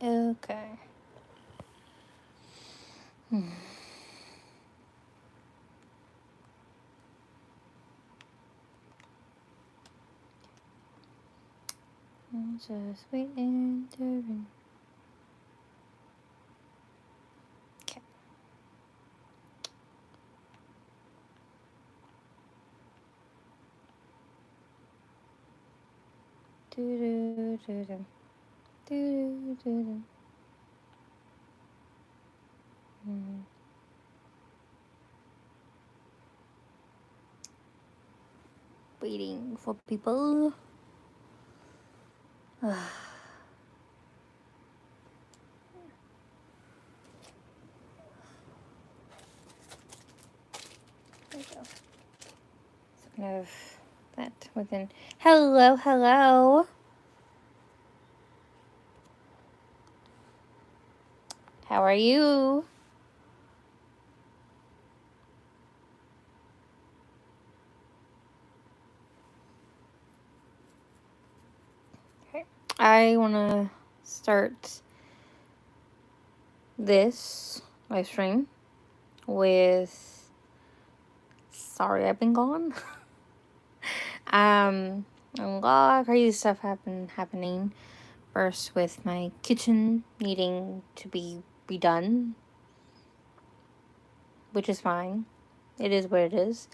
Okay. I'm just waiting to ring. Okay. Do-do-do-do. Do-do-do-do. Waiting for people. There we go. So kind of that within. Hello, hello. How are you? Okay. I want to start this live stream with sorry I've been gone. A lot of crazy stuff happening. First with my kitchen needing to be redone, which is fine. It is what it is.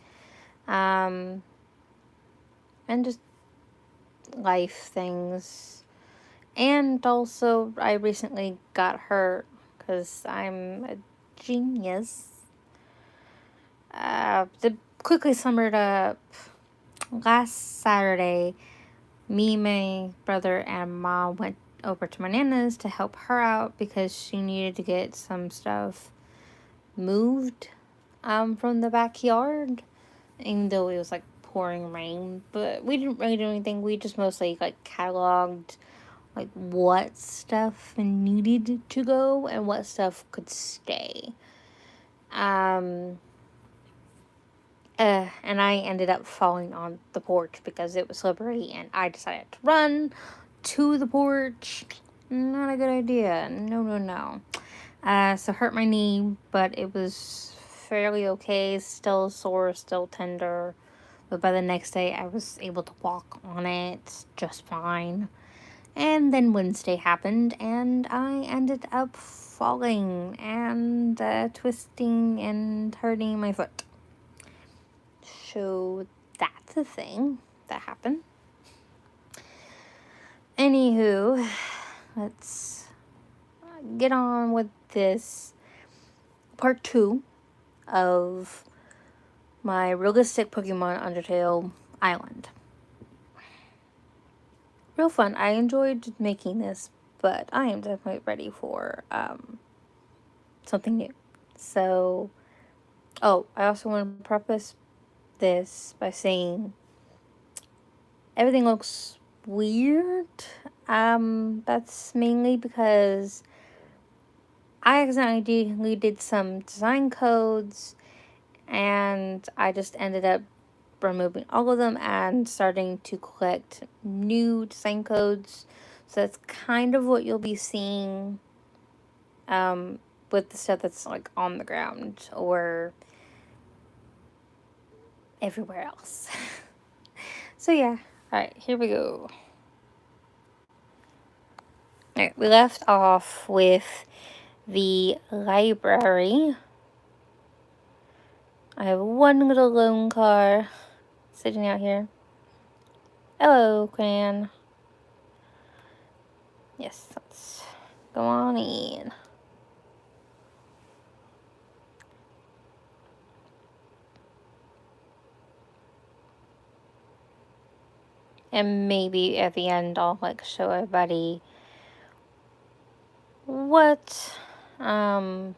And just life things. And also, I recently got hurt because I'm a genius. To quickly sum it up, last Saturday, me, my brother, and mom went over to my nana's to help her out because she needed to get some stuff moved from the backyard, even though it was like pouring rain. But we didn't really do anything. We just mostly like cataloged like what stuff needed to go and what stuff could stay. And I ended up falling on the porch because it was slippery, and I decided to run to the porch. Not a good idea. No. So hurt my knee, but it was fairly okay. Still sore, still tender. But by the next day, I was able to walk on it just fine. And then Wednesday happened, and I ended up falling and twisting and hurting my foot. So that's a thing that happened. Anywho, let's get on with this part 2 of my realistic Pokemon Undertale Island. Real fun. I enjoyed making this, but I am definitely ready for something new. So, I also want to preface this by saying everything looks weird. That's mainly because I accidentally did some design codes, and I just ended up removing all of them and starting to collect new design codes. So that's kind of what you'll be seeing with the stuff that's like on the ground or everywhere else. So yeah, alright, here we go. Alright, we left off with the library. I have one little lone car sitting out here. Hello, Clan. Yes, let's go on in. And maybe at the end I'll like show everybody what I've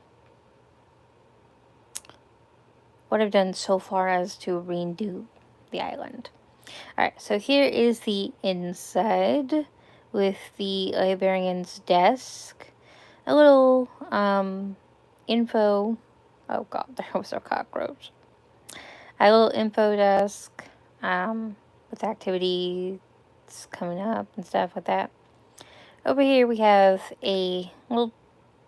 done so far as to redo the island. Alright, so here is the inside with the librarian's desk. A little info. Oh god, there was a cockroach. A little info desk with activities coming up and stuff like that. over here we have a little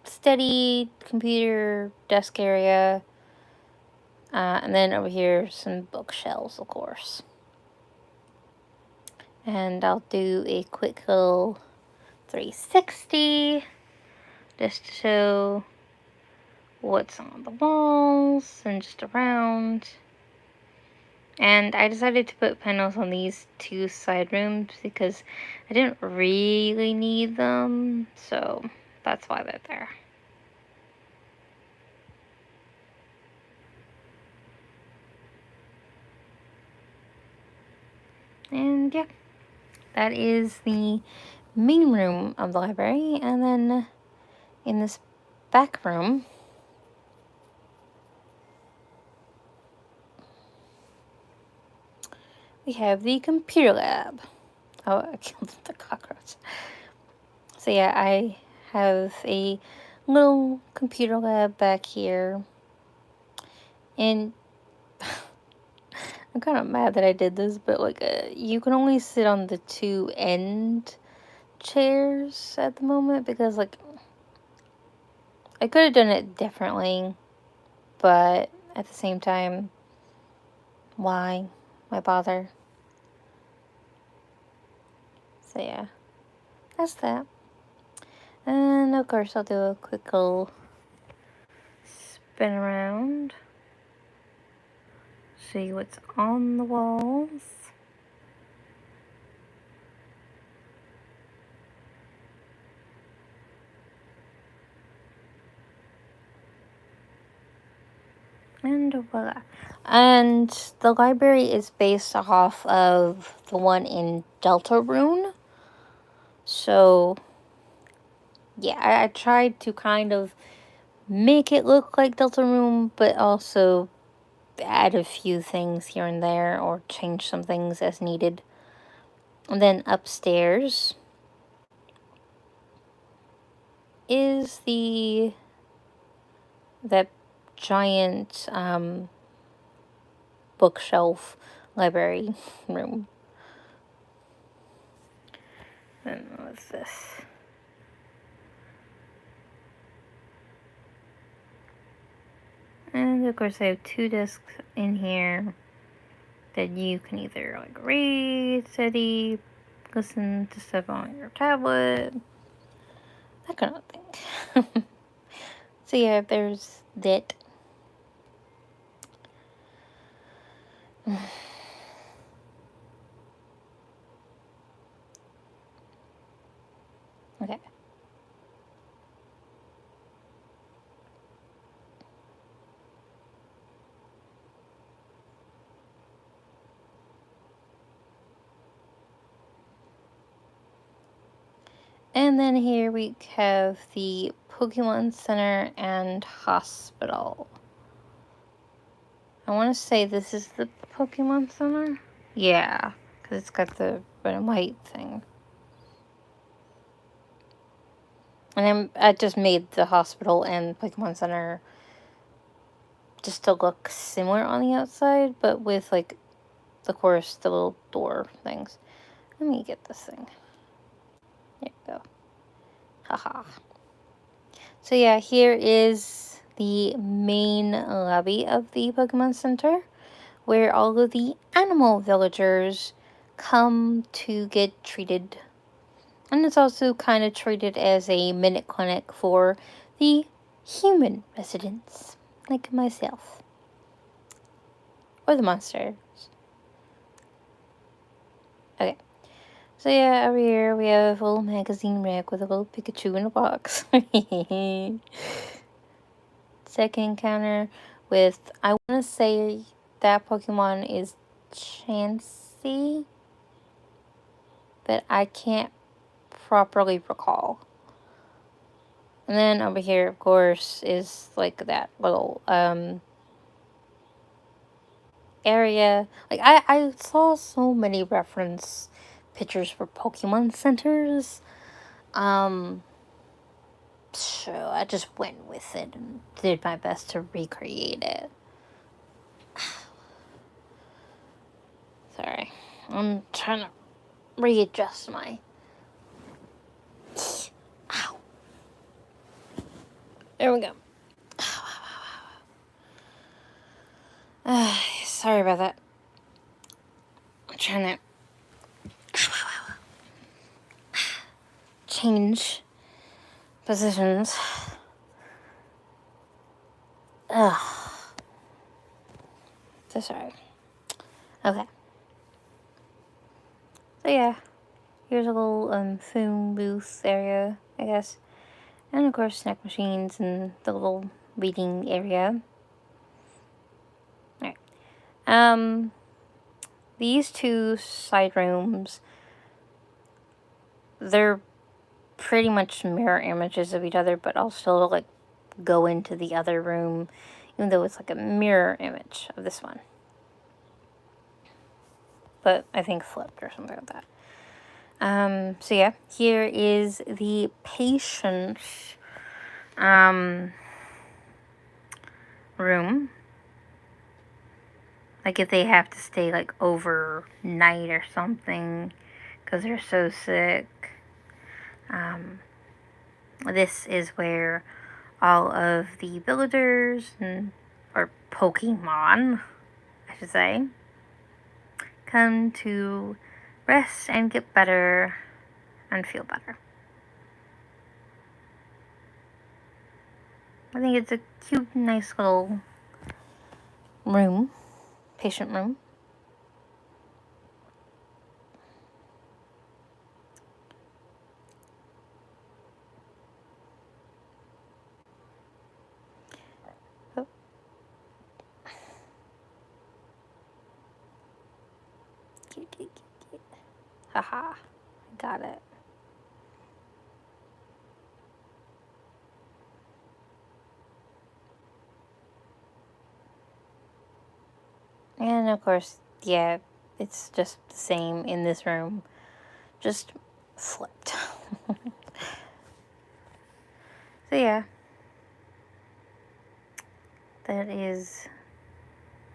study, computer, desk area. And then over here, some bookshelves, of course. And I'll do a quick little 360 just to show what's on the walls and just around. And I decided to put panels on these two side rooms because I didn't really need them, so that's why they're there. And yeah, that is the main room of the library. And then in this back room, we have the computer lab. Oh, I killed the cockroach. So yeah, I have a little computer lab back here. And I'm kind of mad that I did this, but like, you can only sit on the two end chairs at the moment because, like, I could have done it differently, but at the same time, why bother? So yeah, that's that. And of course, I'll do a quick little spin around, see what's on the walls. And voila. And the library is based off of the one in Deltarune. So, yeah, I tried to kind of make it look like Deltarune, but also add a few things here and there or change some things as needed. And then upstairs is that giant bookshelf library room. And what's this? And of course I have two desks in here that you can either like read, study, listen to stuff on your tablet, that kind of thing. So yeah, there's that. Okay. And then here we have the Pokemon Center and Hospital. I want to say this is the Pokemon Center. Yeah, because it's got the red and white thing. And I just made the hospital and Pokemon Center just to look similar on the outside, but with, like, of course, the little door things. Let me get this thing. There we go. Haha. So yeah, here is the main lobby of the Pokemon Center, where all of the animal villagers come to get treated. And it's also kind of treated as a minute clinic for the human residents, like myself. Or the monsters. Okay. So yeah, over here we have a little magazine rack with a little Pikachu in a box. Second encounter with, I want to say that Pokemon is Chansey, but I can't properly recall. And then over here, of course, is like that little area. Like, I saw so many reference pictures for Pokemon centers. So I just went with it and did my best to recreate it. Sorry. I'm trying to readjust my There we go. Sorry about that. I'm trying to change positions. Ugh. So sorry. Okay. So yeah, here's a little phone booth area, I guess. And of course snack machines and the little reading area. Alright. These two side rooms, they're pretty much mirror images of each other, but I'll still like go into the other room, even though it's like a mirror image of this one. But I think flipped or something like that. So yeah, here is the patient's room. Like if they have to stay like overnight or something because they're so sick. This is where all of the villagers or Pokemon, I should say, come to rest and get better and feel better. I think it's a cute, nice little room, patient room. Oh. Cute. Haha, got it. And of course, yeah, it's just the same in this room, just flipped. So yeah, that is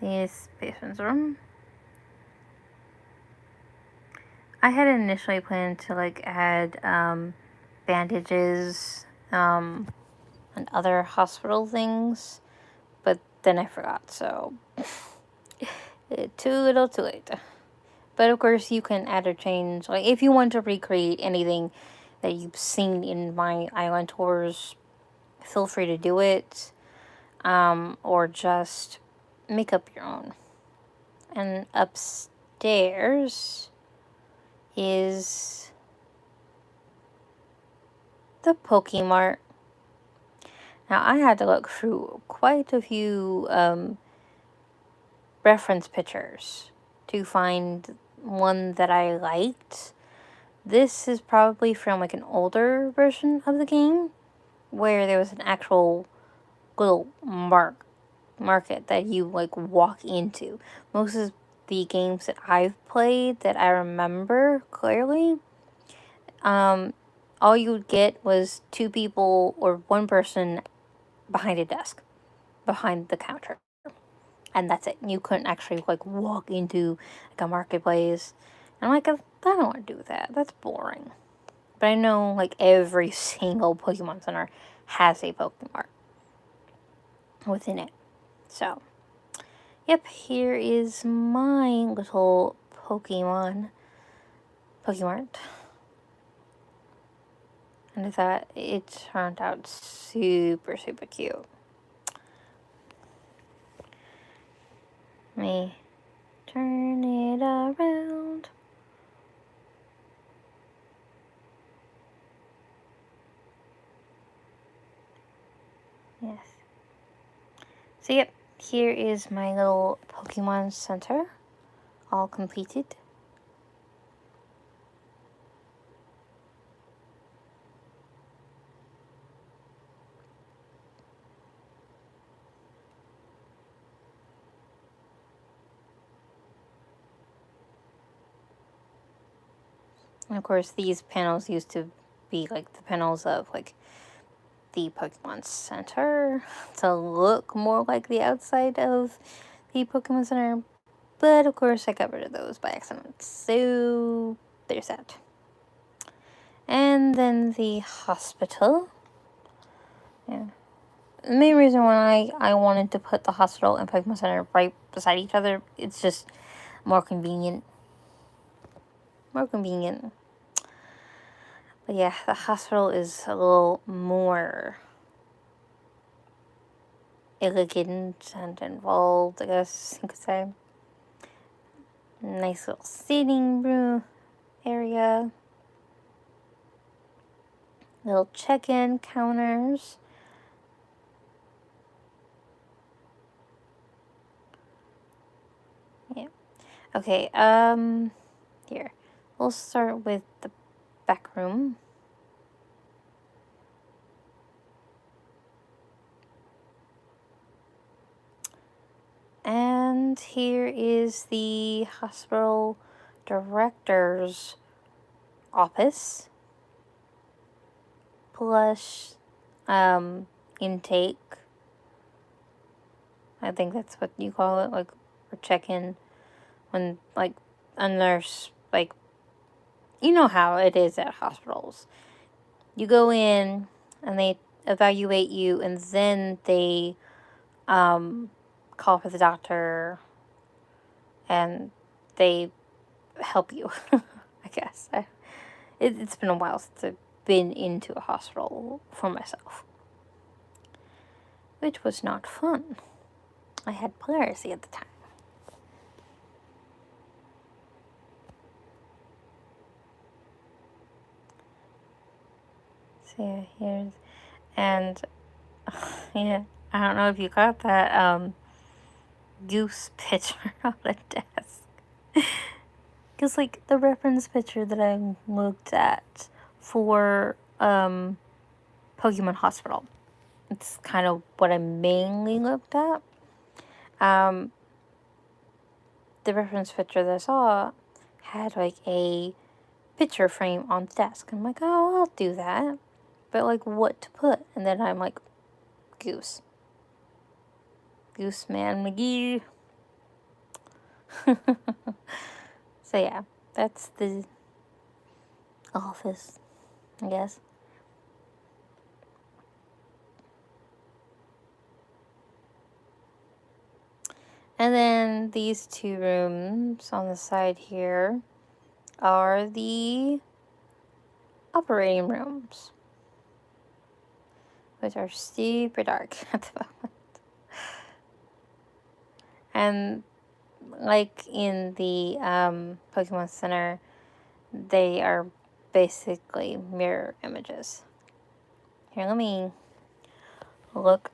this patient's room. I had initially planned to like add bandages and other hospital things, but then I forgot, so too little too late. But of course you can add or change, like if you want to recreate anything that you've seen in my island tours, feel free to do it, or just make up your own. And upstairs is the Pokemart. Now I had to look through quite a few reference pictures to find one that I liked. This is probably from like an older version of the game where there was an actual little market that you like walk into. Most of the games that I've played that I remember clearly, all you would get was two people or one person behind a desk, behind the counter. And that's it. You couldn't actually like walk into like a marketplace. And I'm like, I don't want to do that. That's boring. But I know like every single Pokemon Center has a Pokemart within it. So, yep, here is my little Pokemart. And I thought it turned out super, super cute. Let me turn it around. Yes. So yep, here is my little Pokemon Center, all completed. And of course, these panels used to be like the panels of like the Pokemon Center to look more like the outside of the Pokemon Center. But of course, I got rid of those by accident. So there's that. And then the hospital. Yeah. the main reason why I wanted to put the hospital and Pokemon Center right beside each other, it's just more convenient. More convenient. But yeah, the hospital is a little more elegant and involved, I guess you could say. Nice little sitting room area. Little check-in counters. Yeah. Okay, here. We'll start with the back room. And here is the hospital director's office. Plus, intake. I think that's what you call it, like, or check-in. When, like, a nurse, like, you know how it is at hospitals. You go in, and they evaluate you, and then they, call for the doctor, and they help you, I guess. It's been a while since I've been into a hospital for myself, which was not fun. I had pleurisy at the time. So yeah, here's, and yeah, I don't know if you got that goose picture on the desk. Because, like, the reference picture that I looked at for Pokemon Hospital, it's kind of what I mainly looked at. The reference picture that I saw had, like, a picture frame on the desk. I'm like, oh, I'll do that. But, like, what to put? And then I'm like, Goose. Gooseman McGee. So, yeah, that's the office, I guess. And then these two rooms on the side here are the operating rooms, which are super dark at the moment. And like in the Pokemon Center, they are basically mirror images. Here, let me look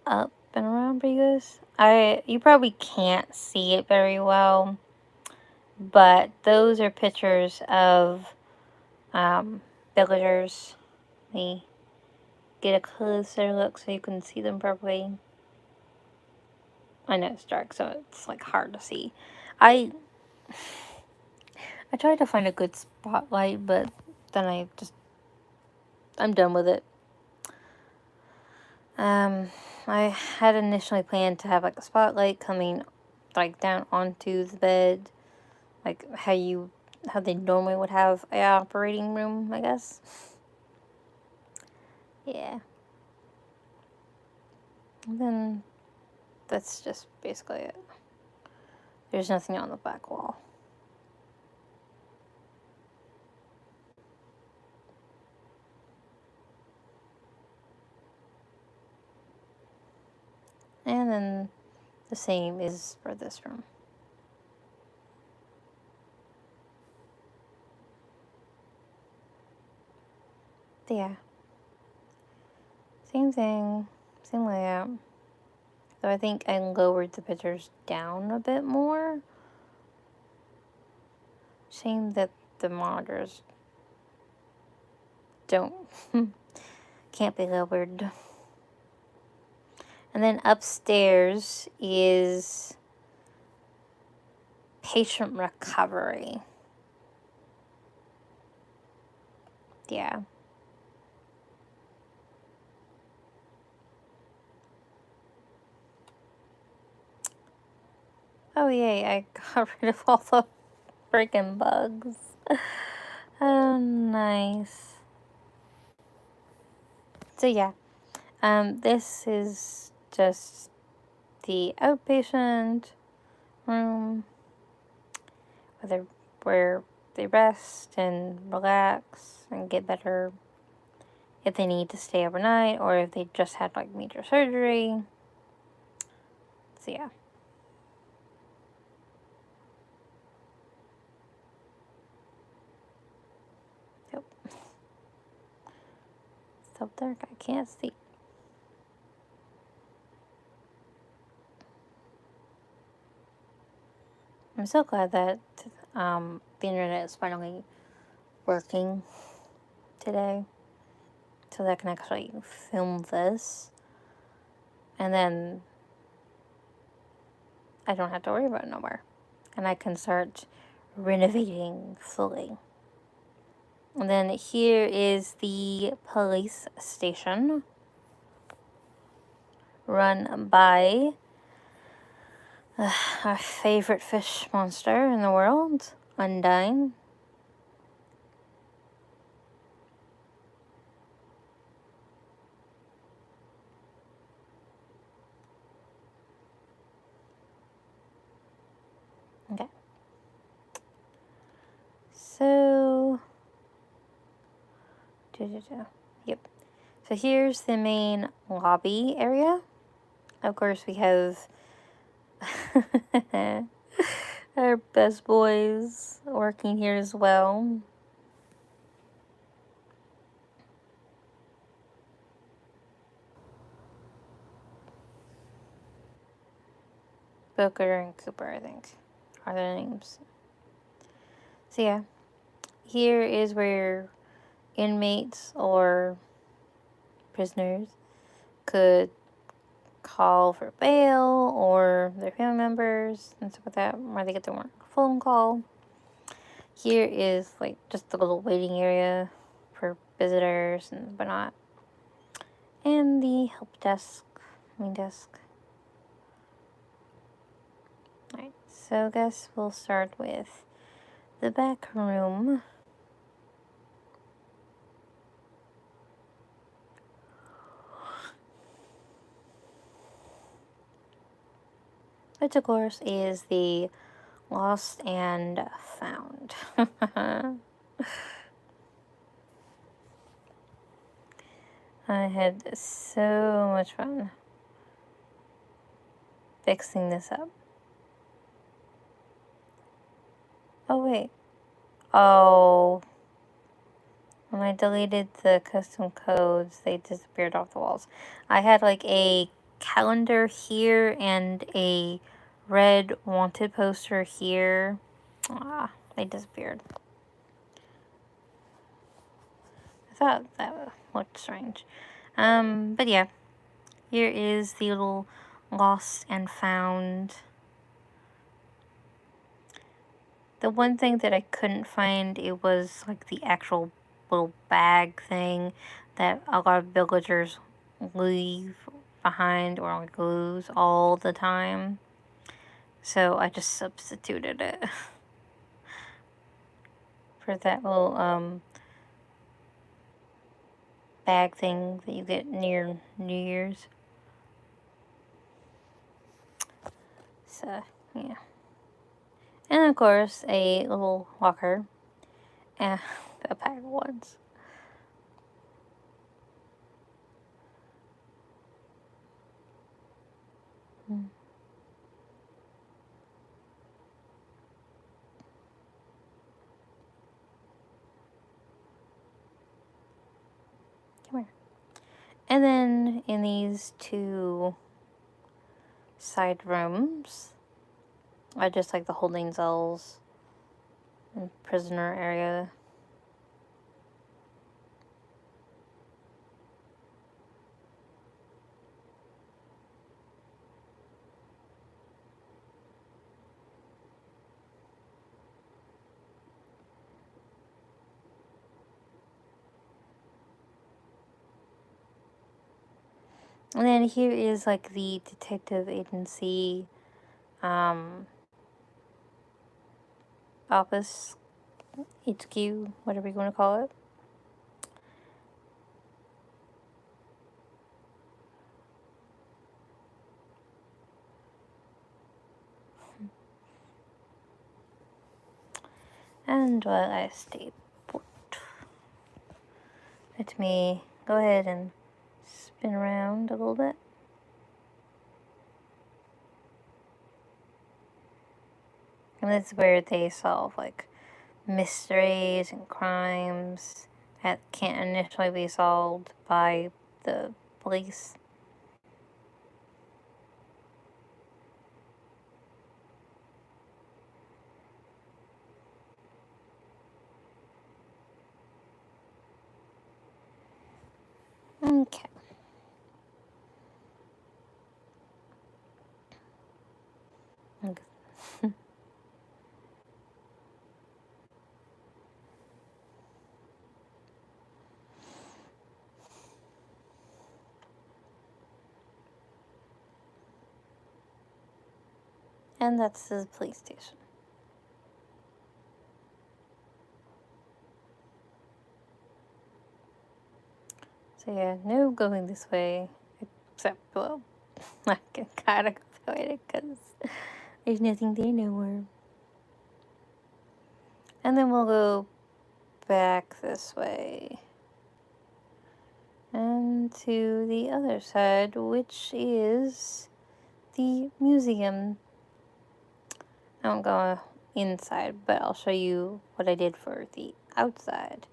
up and around for you guys. You probably can't see it very well, but those are pictures of villagers. Let me get a closer look so you can see them properly. I know it's dark, so it's like hard to see. I tried to find a good spotlight, but then I'm done with it. I had initially planned to have like a spotlight coming like down onto the bed, like how they normally would have an operating room, I guess. Yeah. And then that's just basically it. There's nothing on the back wall. And then the same is for this room. Yeah. Same thing, same layout. So I think I lowered the pictures down a bit more. Shame that the monitors can't be lowered. And then upstairs is patient recovery. Yeah. Oh yay, I got rid of all the freaking bugs. Oh, nice. So yeah, This is just the outpatient room where they rest and relax and get better if they need to stay overnight or if they just had like major surgery. So yeah. Yep. It's up there. I can't see. I'm so glad that the internet is finally working today, so that I can actually film this, and then I don't have to worry about it no more, and I can start renovating fully. And then here is the police station, run by our favorite fish monster in the world, Undyne. Okay. So, yep. So here's the main lobby area. Of course, we have our best boys working here as well. Booker and Cooper, I think, are their names. So yeah, here is where inmates or prisoners could call for bail or their family members and stuff like that, where they get their phone call. Here is like just a little waiting area for visitors and whatnot. And the help desk, main desk. Alright, so I guess we'll start with the back room. Which of course is the lost and found. I had so much fun fixing this up. Oh wait. Oh. When I deleted the custom codes, they disappeared off the walls. I had like a calendar here and a red wanted poster here. Ah, they disappeared. I thought that looked strange. But yeah. Here is the little lost and found. The one thing that I couldn't find, it was like the actual little bag thing that a lot of villagers leave behind or like lose all the time. So I just substituted it for that little bag thing that you get near New Year's. So yeah. And of course a little locker and a pack of ones. Come here. And then in these two side rooms are just like the holding cells and prisoner area. And then here is like the detective agency office, HQ, whatever you want to call it. And while I stay put, let me go ahead and spin around a little bit. And that's where they solve, like, mysteries and crimes that can't initially be solved by the police. Okay. And that's the police station. So yeah, no going this way, except, well, I can kind of go it because there's nothing there nowhere. And then we'll go back this way. And to the other side, which is the museum. I won't go inside, but I'll show you what I did for the outside.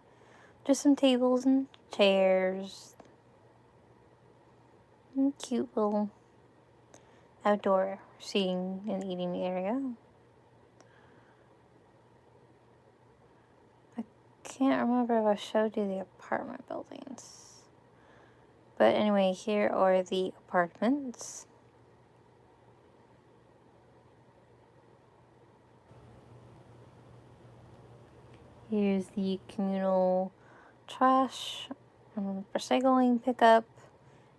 Just some tables and chairs. And cute little outdoor seating and eating area. I can't remember if I showed you the apartment buildings. But anyway, here are the apartments. Here's the communal trash, recycling pickup,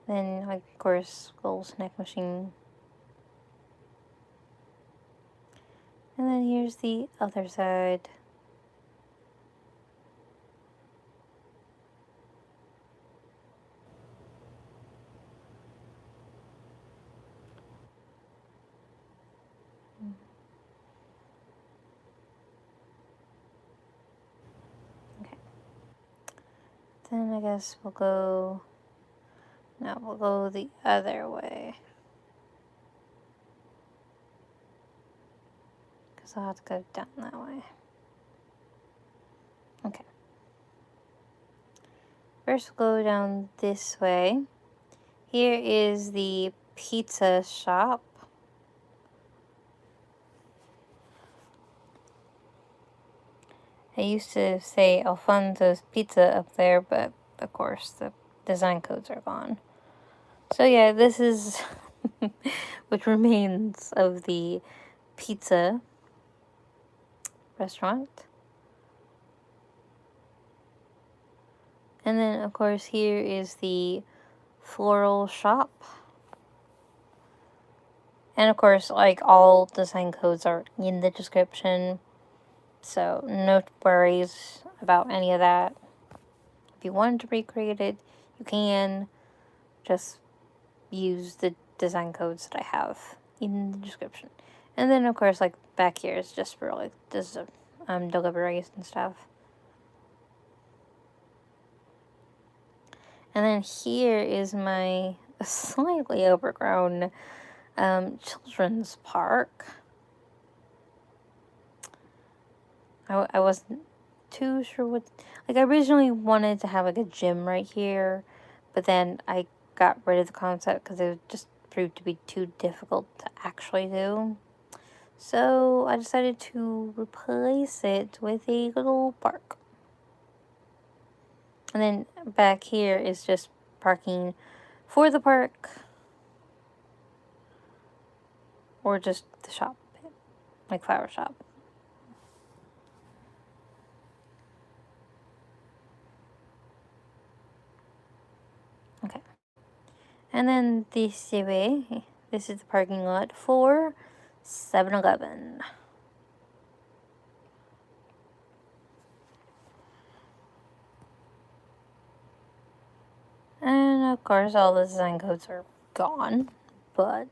then of course little snack machine. And then here's the other side. Okay. Then I guess we'll go the other way. Because I'll have to go down that way. Okay. First we'll go down this way. Here is the pizza shop. I used to say Alfonso's Pizza up there, but of course the design codes are gone. So yeah, this is what remains of the pizza restaurant. And then of course here is the Floral Shop. And of course, like, all design codes are in the description, so no worries about any of that. If you wanted to recreate it, you can. Just use the design codes that I have in the description. And then of course, like, back here is just for, like, this deliveries and stuff. And then here is my slightly overgrown children's park. I wasn't too sure what, like, I originally wanted to have, like, a gym right here, but then I got rid of the concept because it just proved to be too difficult to actually do. So I decided to replace it with a little park. And then back here is just parking for the park or just the shop, like flower shop. Okay. And then this way, this is the parking lot for 7-Eleven. And of course, all the design codes are gone. But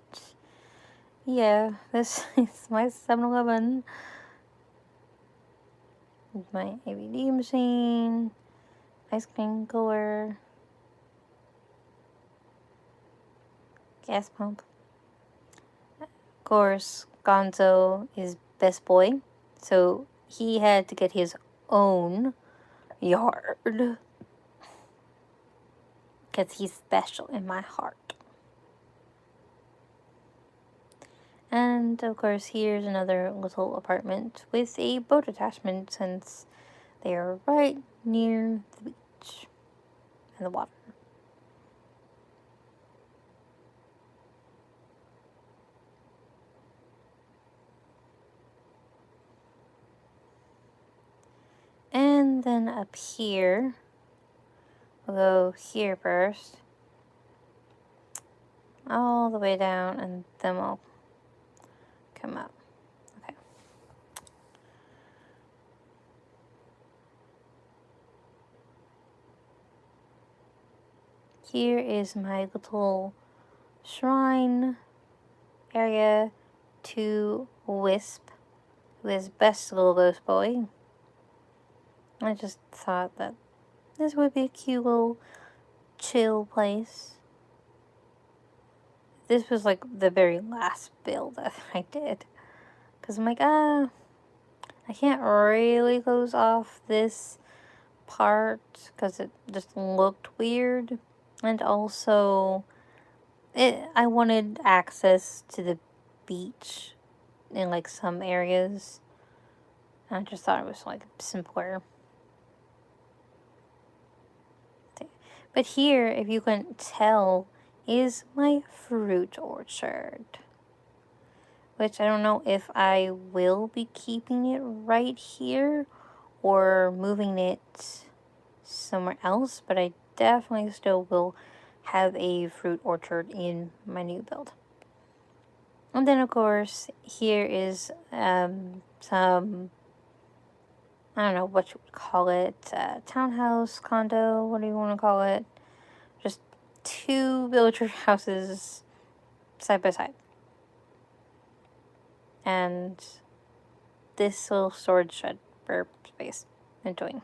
yeah, this is my 7-Eleven. My AVD machine, ice cream cooler, gas pump. Of course, Gonzo is best boy, so he had to get his own yard because he's special in my heart. And of course, here's another little apartment with a boat attachment since they are right near the beach and the water. And then up here, we'll go here first, all the way down, and then we'll come up. Okay. Here is my little shrine area to Wisp, who is best little ghost boy. I just thought that this would be a cute little chill place. This was like the very last build that I did. Because I'm like, I can't really close off this part because it just looked weird. And also, I wanted access to the beach in like some areas. I just thought it was like simpler. But here, if you can tell, is my fruit orchard. Which I don't know if I will be keeping it right here or moving it somewhere else, but I definitely still will have a fruit orchard in my new build. And then, of course, here is some, I don't know what you would call it, townhouse, condo, what do you want to call it? Just 2 villager houses side by side. And this little storage shed for space. Enjoying.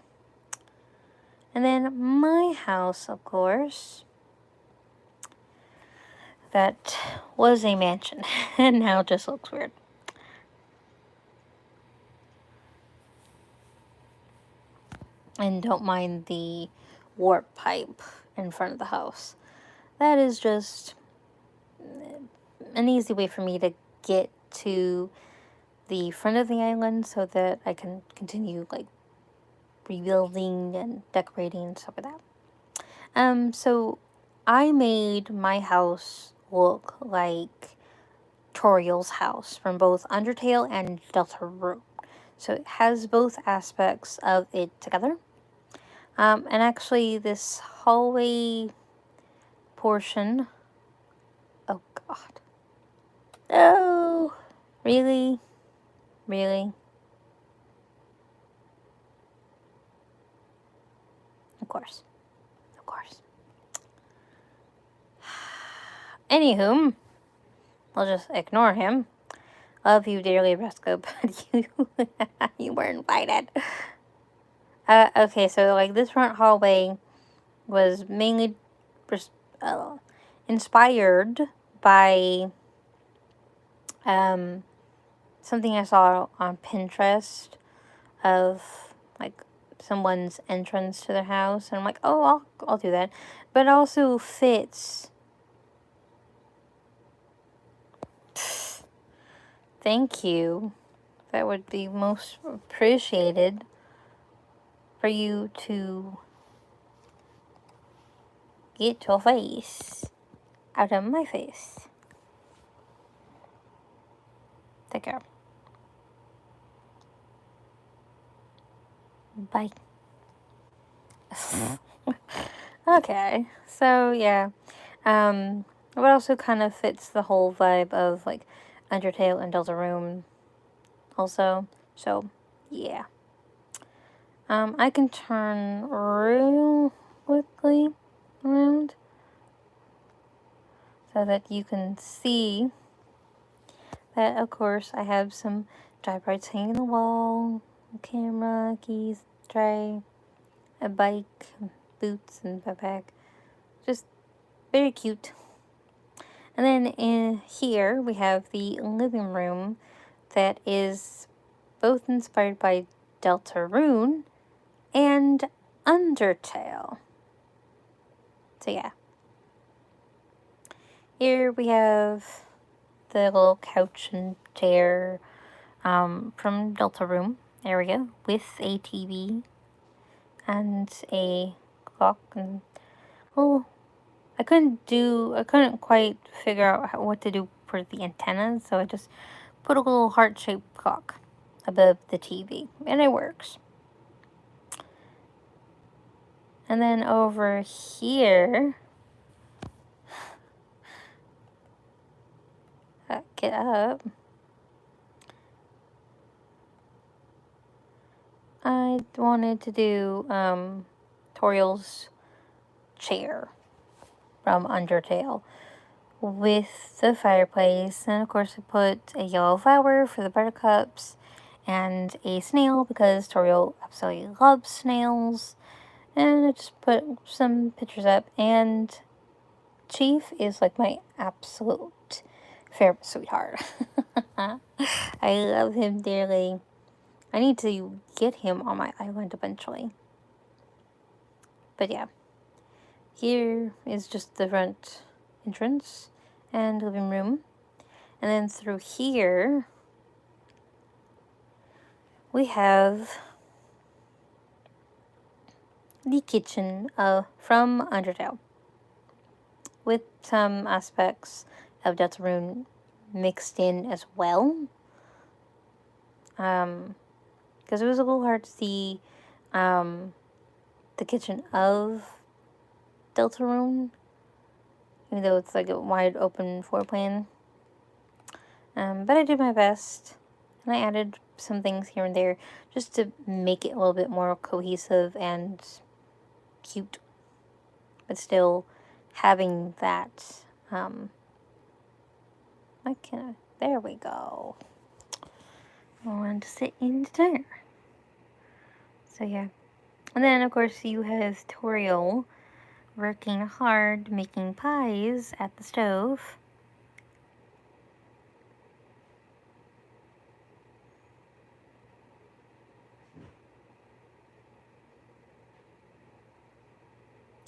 And then my house, of course, that was a mansion and now just looks weird. And don't mind the warp pipe in front of the house. That is just an easy way for me to get to the front of the island so that I can continue like rebuilding and decorating and stuff like that. So I made my house look like Toriel's house from both Undertale and Delta Room. So it has both aspects of it together. And actually this hallway portion, oh god. Oh, really? Really? Of course. Of course. Anywho, we'll just ignore him. Love you dearly, Resco, but you were invited. Okay, so like this front hallway was mainly inspired by something I saw on Pinterest of like someone's entrance to their house, and I'm like, oh, I'll do that. But it also fits. Thank you. That would be most appreciated for you to get your face out of my face. Take care. Bye. Okay, so yeah. It also kind of fits the whole vibe of like Undertale and Deltarune also. So, yeah. I can turn real quickly around so that you can see that, of course, I have some dye brights hanging on the wall. camera, keys, tray, a bike, boots, and backpack. Just very cute. And then in here we have the living room that is both inspired by Deltarune and Undertale. So yeah. Here we have the little couch and chair from Deltarune. There we go. With a TV and a clock and well, I couldn't quite figure out what to do for the antennas, so I just put a little heart-shaped clock above the TV, and it works. And then over here, get up. I wanted to do Toriel's chair from Undertale with the fireplace, and of course I put a yellow flower for the buttercups and a snail because Toriel absolutely loves snails. And I just put some pictures up, and Chief is like my absolute favorite sweetheart. I love him dearly. I need to get him on my island eventually. But yeah, here is just the front entrance and living room. And then through here, we have the kitchen from Undertale, with some aspects of Deltarune mixed in as well. Because it was a little hard to see the kitchen of Deltarune, even though it's like a wide open floor plan. But I did my best, and I added some things here and there just to make it a little bit more cohesive and cute, but still having that. There we go. I wanted to sit in the chair. So yeah. And then, of course, you have Toriel working hard making pies at the stove.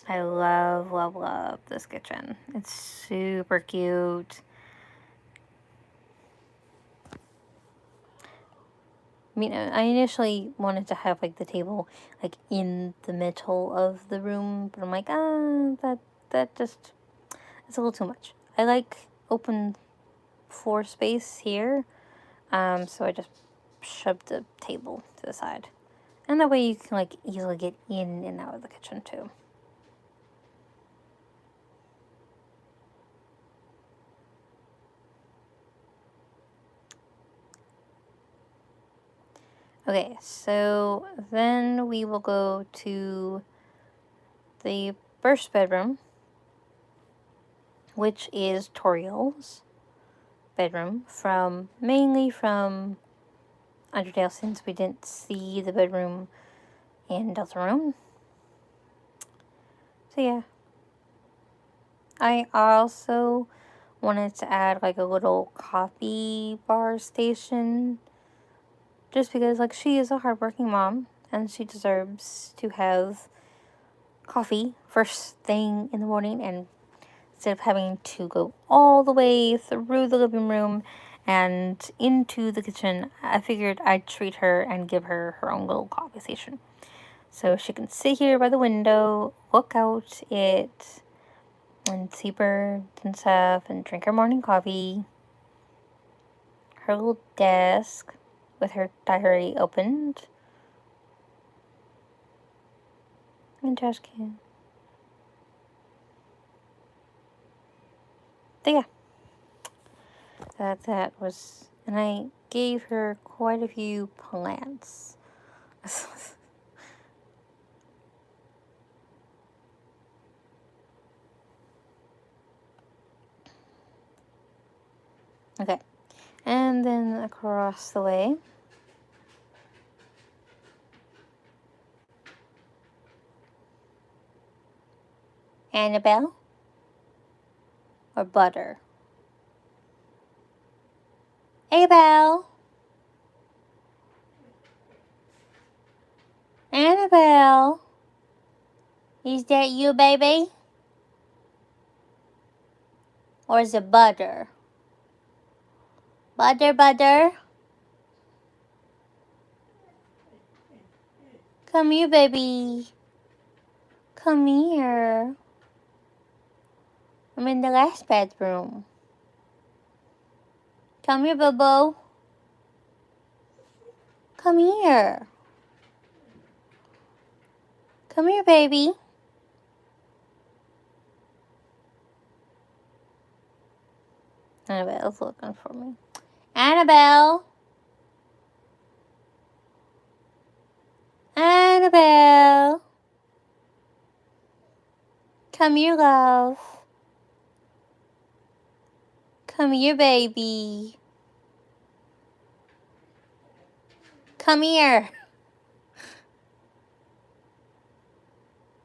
I love, love, love this kitchen. It's super cute. I mean, I initially wanted to have like the table like in the middle of the room, but I'm like, that just it's a little too much. I like open floor space here, so I just shoved the table to the side, and that way you can like easily get in and out of the kitchen too. Okay, so then we will go to the first bedroom, which is Toriel's bedroom, mainly from Undertale, since we didn't see the bedroom in Deltarune. So yeah. I also wanted to add like a little coffee bar station, just because like she is a hardworking mom and she deserves to have coffee first thing in the morning, and instead of having to go all the way through the living room and into the kitchen, I figured I'd treat her and give her her own little coffee station. So she can sit here by the window, look out it, and see birds and stuff, and drink her morning coffee. Her little desk with her diary opened. And trash can. But yeah. That was... And I gave her quite a few plants. Okay. And then across the way, Annabelle? Or Butter? Annabelle? Annabelle? Is that you, baby? Or is it Butter? Butter, Butter? Come here, baby. Come here. I'm in the last bedroom. Come here, Bobo. Come here. Come here, baby. Annabelle's looking for me. Annabelle. Annabelle. Come here, love. Come here, baby. Come here.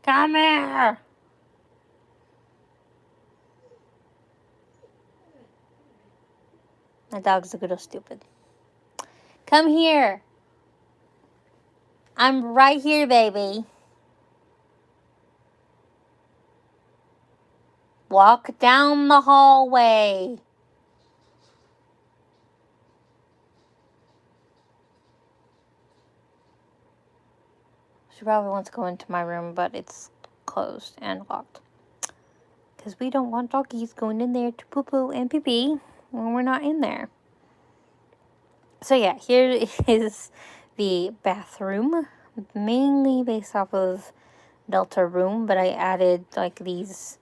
Come here. My dog's a little stupid. Come here. I'm right here, baby. Walk down the hallway. She probably wants to go into my room, but it's closed and locked. Because we don't want doggies going in there to poo-poo and pee-pee when we're not in there. So yeah, here is the bathroom. Mainly based off of Delta Room, but I added like these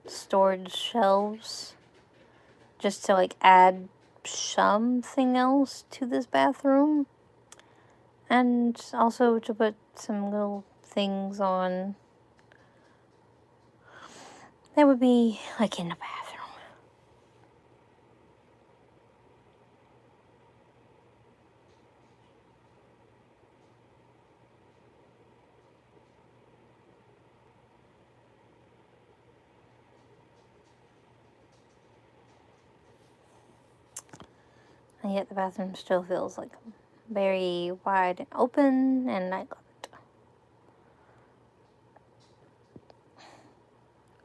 storage shelves just to like add something else to this bathroom. And also to put some little things on that would be like in the bathroom. And yet the bathroom still feels like very wide and open, and I love it.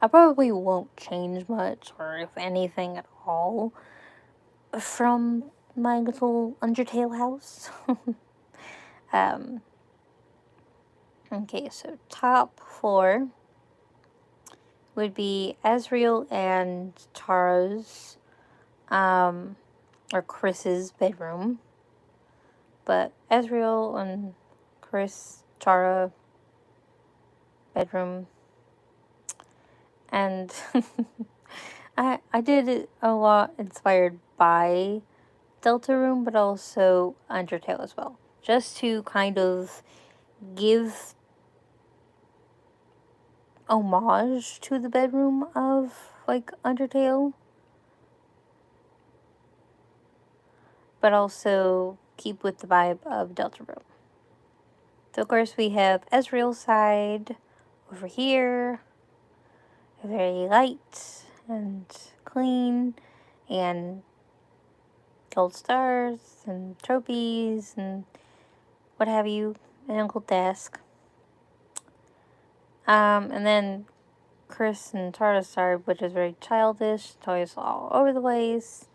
I probably won't change much, or if anything at all, from my little Undertale house. Okay, so top floor would be Ezreal and Tara's, or Chris's bedroom. But Ezreal and Tara bedroom. And I did it a lot inspired by Delta Room, but also Undertale as well. Just to kind of give homage to the bedroom of like Undertale, but also keep with the vibe of Delta Room. So of course we have Ezreal's side over here, very light and clean, and gold stars and trophies and what have you, an Uncle Desk. And then Chris and Tara's side, which is very childish, toys all over the place.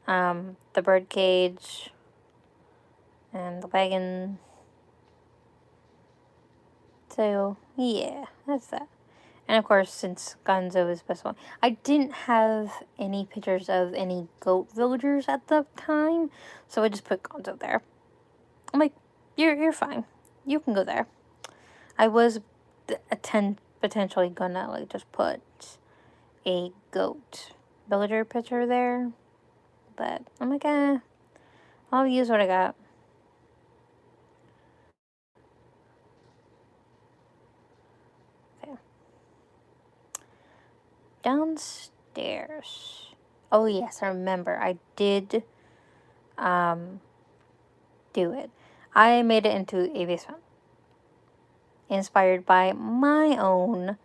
The bird cage and the wagon. So yeah, that's that. And of course, since Gonzo is the best one, I didn't have any pictures of any goat villagers at the time, so I just put Gonzo there. I'm like, you're fine. You can go there. I was potentially gonna like just put a goat villager picture there, but I'm like, I'll use what I got. Okay. Downstairs. Oh yes, I remember. I did do it. I made it into a basement. Inspired by my own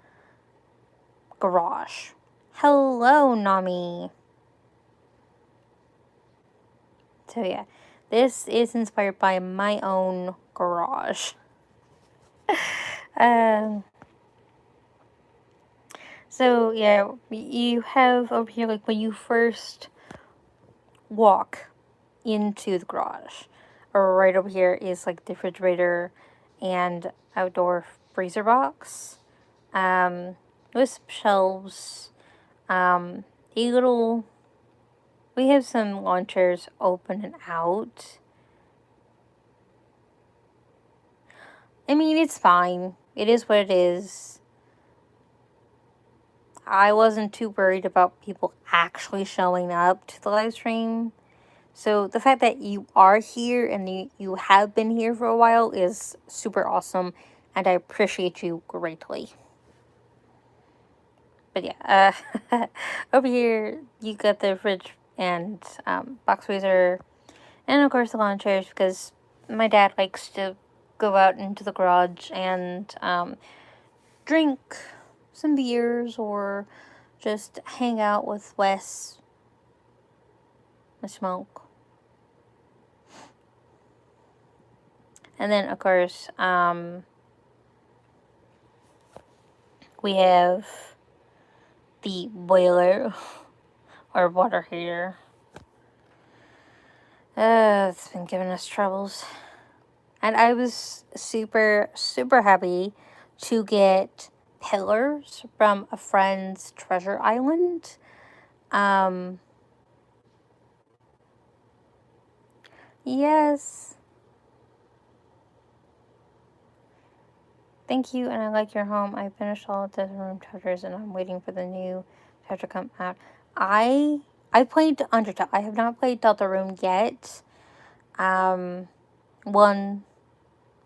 garage. Hello, Nami. So yeah, this is inspired by my own garage. Um, so yeah, you have over here, like, when you first walk into the garage, or right over here is like the refrigerator and outdoor freezer box, with some shelves, a little. We have some lawn chairs open and out. I mean, it's fine. It is what it is. I wasn't too worried about people actually showing up to the live stream. So the fact that you are here and you have been here for a while is super awesome, and I appreciate you greatly. But yeah, over here you got the fridge and box freezer, and of course the lawn chairs, because my dad likes to go out into the garage and drink some beers or just hang out with Wes and smoke. And then, of course, we have the boiler or water heater. It's been giving us troubles. And I was super, super happy to get pillars from a friend's treasure island. Yes. Thank you, and I like your home. I finished all of the room chapters, and I'm waiting for the new chapter to come out. I played Undertale. I have not played Deltarune yet. One,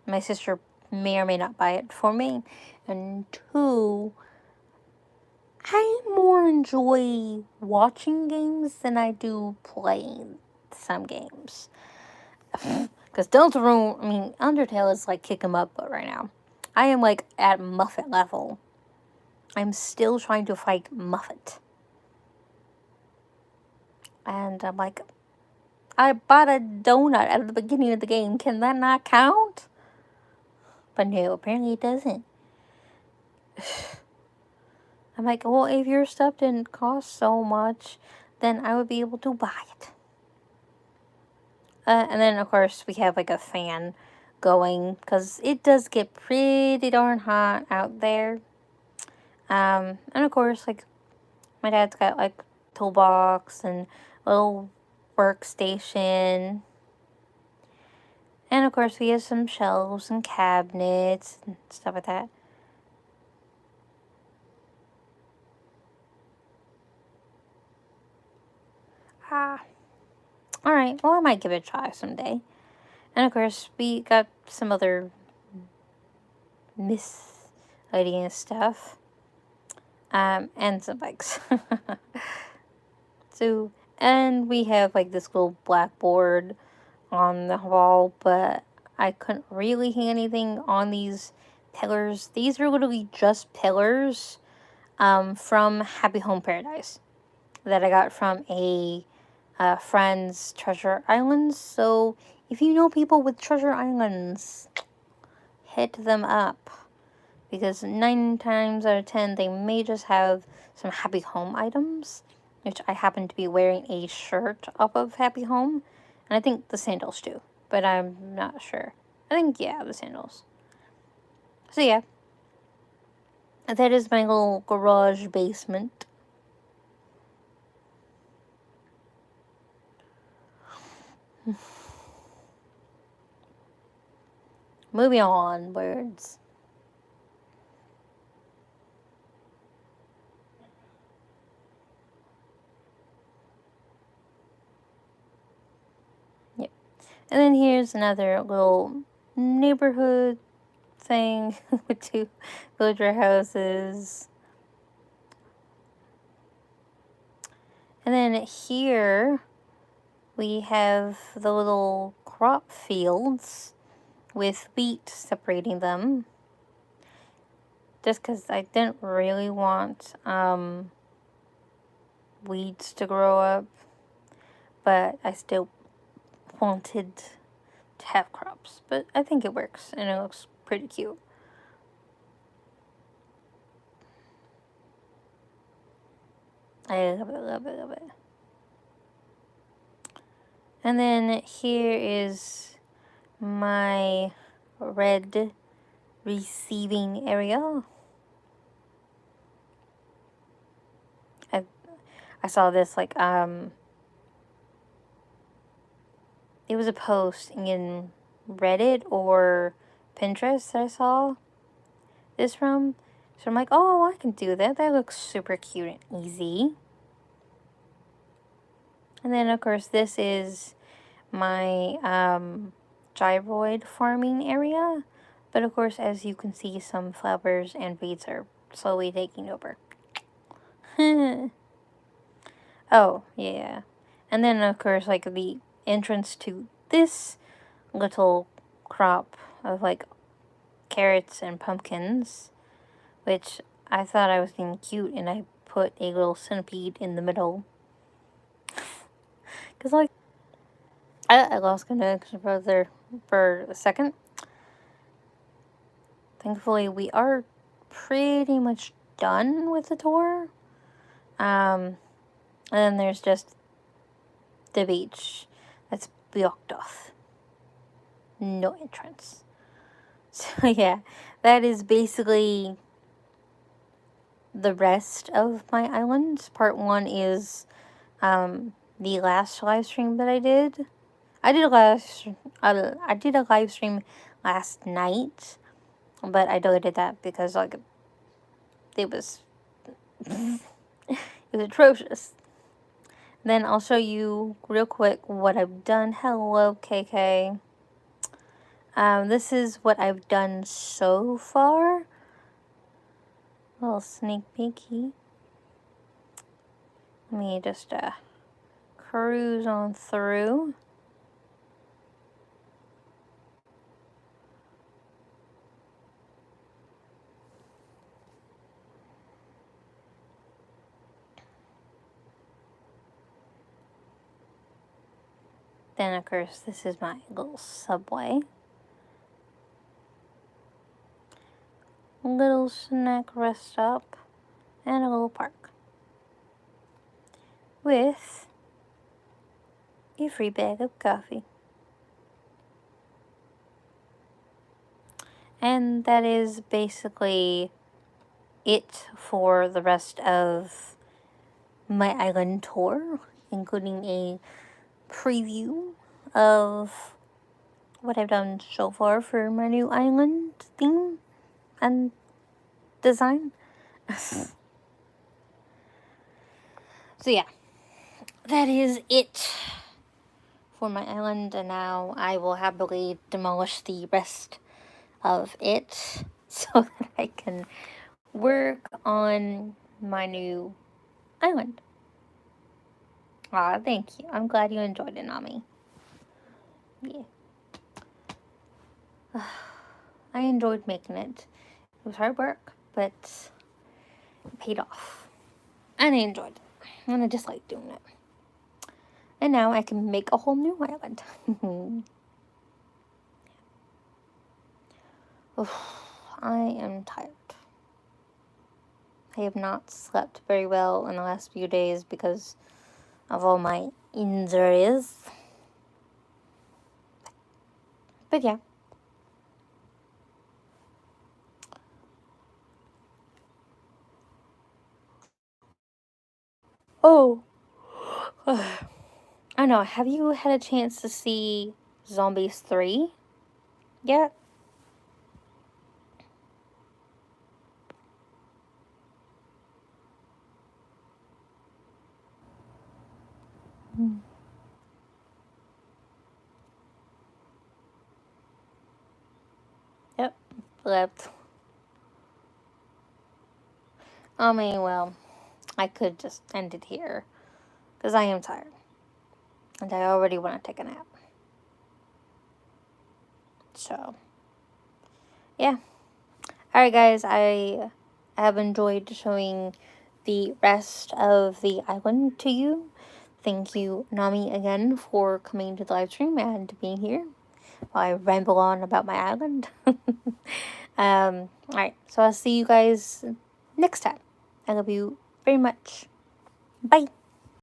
my sister may or may not buy it for me, and two, I more enjoy watching games than I do playing some games. Because Deltarune, I mean, Undertale is like kick 'em up right now. I am like at Muffet level. I'm still trying to fight Muffet. And I'm like, I bought a donut at the beginning of the game. Can that not count? But no, apparently it doesn't. I'm like, well, if your stuff didn't cost so much, then I would be able to buy it. And then, of course, we have like a fan going, because it does get pretty darn hot out there. And of course, like, my dad's got like toolbox and little workstation. And of course, we have some shelves and cabinets and stuff like that. Alright, well, I might give it a try someday. And of course, we got some other miscellaneous stuff. And some bikes. So, and we have like this little blackboard on the wall, but I couldn't really hang anything on these pillars. These are literally just pillars from Happy Home Paradise that I got from a friend's treasure islands. So if you know people with treasure islands, hit them up, because 9 times out of 10 they may just have some Happy Home items, which I happen to be wearing a shirt up of Happy Home, and I think the sandals too, but I'm not sure. I think, yeah, the sandals. So yeah, that is my little garage basement. Moving on, birds. Yep. And then here's another little neighborhood thing with 2 villager houses. And then here we have the little crop fields with wheat separating them. just because I didn't really want weeds to grow up, but I still wanted to have crops. But I think it works, and it looks pretty cute. I love it, love it, love it. And then here is my red receiving area. I saw this, like, it was a post in Reddit or Pinterest that I saw this from. So I'm like, oh, I can do that. That looks super cute and easy. And then, of course, this is my gyroid farming area. But, of course, as you can see, some flowers and weeds are slowly taking over. Oh, yeah. And then, of course, like, the entrance to this little crop of, like, carrots and pumpkins, which I thought I was being cute, and I put a little centipede in the middle. Because, like, I lost connection for a second. Thankfully, we are pretty much done with the tour. And then there's just the beach that's blocked off. No entrance. So, yeah, that is basically the rest of my island. Part 1 is the last live stream that I did. I did a live stream last night, but I deleted that because, like, it was it was atrocious. Then I'll show you real quick what I've done. Hello, KK. This is what I've done so far. Little sneak peeky. Let me just cruise on through. Then, of course, this is my little subway. Little snack rest stop. And a little park. With a free bag of coffee. And that is basically it for the rest of my island tour, including a preview of what I've done so far for my new island theme and design. So yeah, that is it for my island, and now I will happily demolish the rest of it so that I can work on my new island. Aw, thank you. I'm glad you enjoyed it, Nami. Yeah. I enjoyed making it. It was hard work, but it paid off. And I enjoyed it. And I just like doing it. And now I can make a whole new island. I am tired. I have not slept very well in the last few days because of all my injuries. But yeah. Oh. I know. Have you had a chance to see Zombies 3 yet? Yep. Flipped. I mean, well, I could just end it here because I am tired. And I already want to take a nap. So, yeah. Alright, guys, I I have enjoyed showing the rest of the island to you. Thank you, Nami, again for coming to the live stream and being here while I ramble on about my island. Alright, so I'll see you guys next time. I love you very much. Bye.